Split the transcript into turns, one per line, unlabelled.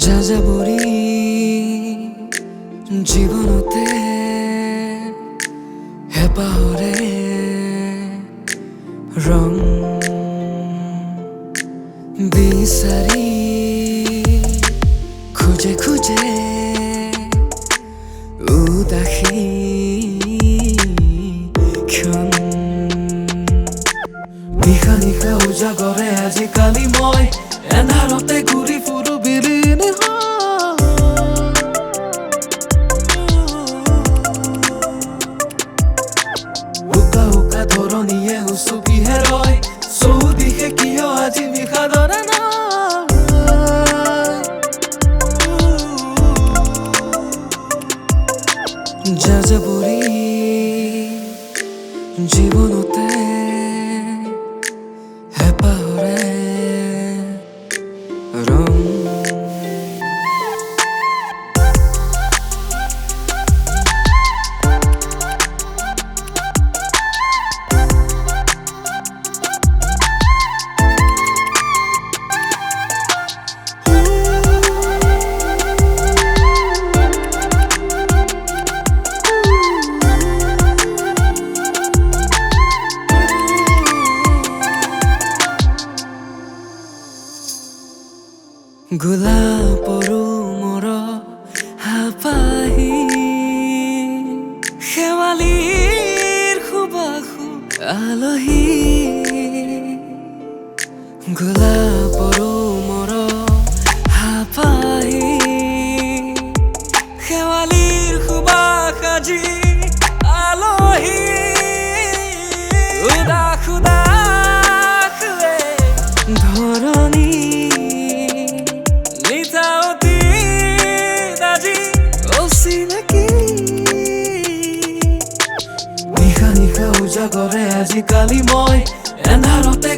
যাযাবৰী জীৱনতে হেঁপাহৰে ৰং বিচাৰি খোজে খোজে উদাসী ক্ষণ নিশা নিশা উজাগৰে আজিকালি মই এন্ধাৰতে ঘূৰি ফুৰো বিলীন উকা উকা ধৰণীয়ে উচুপিহে ৰয় চৌদিশে কিয় আজি বিষাদৰে যাযাবৰী জীৱনতে হেঁপাহৰে ৰং গোলাপৰো মোৰ হাপাহি শেৱালিৰ সুবাসু আলহী গোলাপৰো মোৰ হাপাহি শেৱালিৰ সুবাস আজি আলহী উদাস উদাস ধৰণী নিশা নিশা উজাগৰে আজিকালি মই এন্ধাৰতে